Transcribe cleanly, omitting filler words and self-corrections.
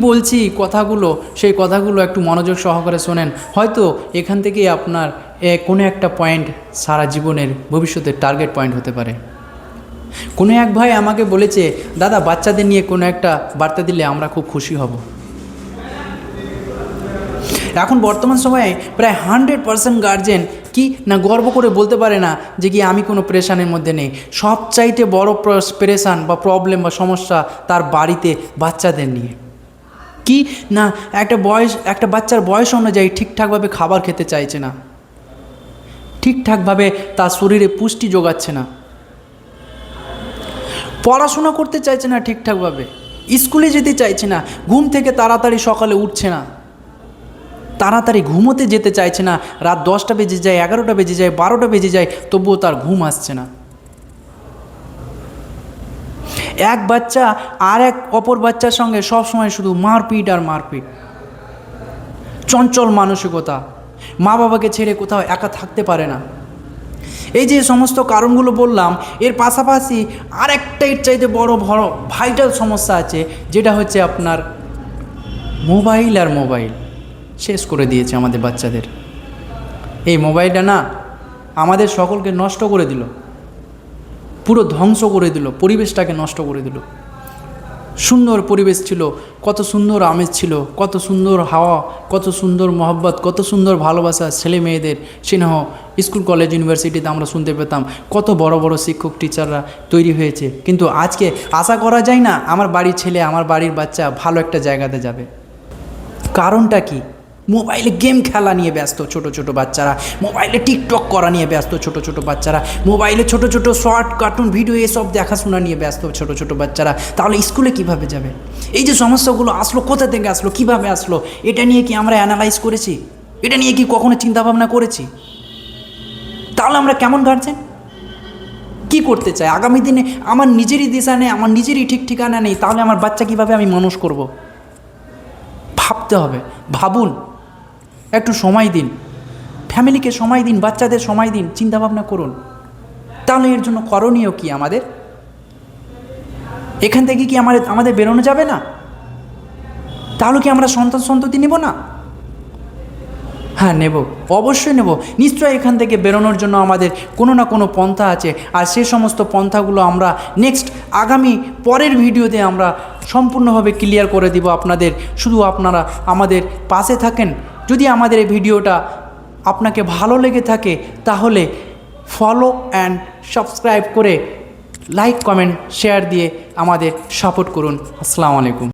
বলছি কথাগুলো, সেই কথাগুলো একটু মনোযোগ সহকারে শোনেন। হয়তো এখান থেকেই আপনার কোনো একটা পয়েন্ট সারা জীবনের ভবিষ্যতের টার্গেট পয়েন্ট হতে পারে। কোনো এক ভাই আমাকে বলেছে, দাদা বাচ্চাদের নিয়ে কোনো একটা বার্তা দিলে আমরা খুব খুশি হব। এখন বর্তমান সময়ে প্রায় 100% গার্জেন কি না গর্ব করে বলতে পারে না যে কি আমি কোনো প্রেশানের মধ্যে নেই। সবচাইতে বড় প্রেশান বা প্রবলেম বা সমস্যা তার বাড়িতে বাচ্চাদের নিয়ে। কি না একটা বাচ্চার বয়স অনুযায়ী ঠিকঠাকভাবে খাবার খেতে চাইছে না, ঠিকঠাকভাবে তার শরীরে পুষ্টি যোগাচ্ছে না, পড়াশোনা করতে চাইছে না ঠিকঠাকভাবে, স্কুলে যেতে চাইছে না, ঘুম থেকে তাড়াতাড়ি সকালে উঠছে না, তাড়াতাড়ি ঘুমোতে যেতে চাইছে না, রাত 10টা বেজে যায়, 11টা বেজে যায়, 12টা বেজে যায়, তবুও তার ঘুম আসছে না। এক বাচ্চা আর এক অপর বাচ্চার সঙ্গে সবসময় শুধু মারপিট আর মারপিট, চঞ্চল মানসিকতা, মা বাবাকে ছেড়ে কোথাও একা থাকতে পারে না। এই যে সমস্ত কারণগুলো বললাম, এর পাশাপাশি আরেকটা এর চাইতে বড় ভাইটাল সমস্যা আছে, যেটা হচ্ছে আপনার মোবাইল। আর মোবাইল শেষ করে দিয়েছে আমাদের বাচ্চাদের। এই মোবাইলটা না আমাদের সকলকে নষ্ট করে দিল, পুরো ধ্বংস করে দিল, পরিবেশটাকে নষ্ট করে দিল। সুন্দর পরিবেশ ছিল, কত সুন্দর আমেজ ছিল, কত সুন্দর হাওয়া, কত সুন্দর মহব্বত, কত সুন্দর ভালোবাসা, ছেলে মেয়েদের স্নেহ, স্কুল কলেজ ইউনিভার্সিটিতে আমরা শুনতে পেতাম কত বড় বড় শিক্ষক টিচাররা তৈরি হয়েছে। কিন্তু আজকে আশা করা যায় না আমার বাড়ির ছেলে, আমার বাড়ির বাচ্চা ভালো একটা জায়গাতে যাবে। কারণটা কি? মোবাইলে গেম খেলা নিয়ে ব্যস্ত ছোট ছোট বাচ্চারা, মোবাইলে টিকটক করা নিয়ে ব্যস্ত ছোট ছোট বাচ্চারা, মোবাইলে ছোট ছোট শর্ট কার্টুন ভিডিও এসব দেখাশোনা নিয়ে ব্যস্ত ছোট ছোট বাচ্চারা। তাহলে স্কুলে কিভাবে যাবে? এই যে সমস্যাগুলো আসলো, কোথা থেকে আসলো, কিভাবে আসলো, এটা নিয়ে কি আমরা অ্যানালাইজ করেছি? এটা নিয়ে কি কখনো চিন্তাভাবনা করেছি? তাহলে আমরা কেমন গার্জেন? কি করতে চাই আগামী দিনে? আমার নিজেরই দিশা নেই, আমার নিজেরই ঠিক ঠিকানা নেই, তাহলে আমার বাচ্চা কিভাবে আমি মানুষ করব? ভাবতে হবে, ভাবুন, একটু সময় দিন, ফ্যামিলিকে সময় দিন, বাচ্চাদের সময় দিন, চিন্তাভাবনা করুন। তাহলে এর জন্য করণীয় কি আমাদের? এখান থেকে কি আমাদের বেরোনো যাবে না? তাহলে কি আমরা সন্ততি নেব না? হ্যাঁ নেব, অবশ্যই নেব। নিশ্চয়ই এখান থেকে বেরোনোর জন্য আমাদের কোনো না কোনো পন্থা আছে, আর সে সমস্ত পন্থাগুলো আমরা আগামী পরের ভিডিওতে আমরা সম্পূর্ণভাবে ক্লিয়ার করে দিব আপনাদের। শুধু আপনারা আমাদের পাশে থাকেন। যদি আমাদের এই ভিডিওটা আপনাকে ভালো লেগে থাকে তাহলে ফলো অ্যান্ড সাবস্ক্রাইব করে লাইক কমেন্ট শেয়ার দিয়ে আমাদের সাপোর্ট করুন। আসসালামু আলাইকুম।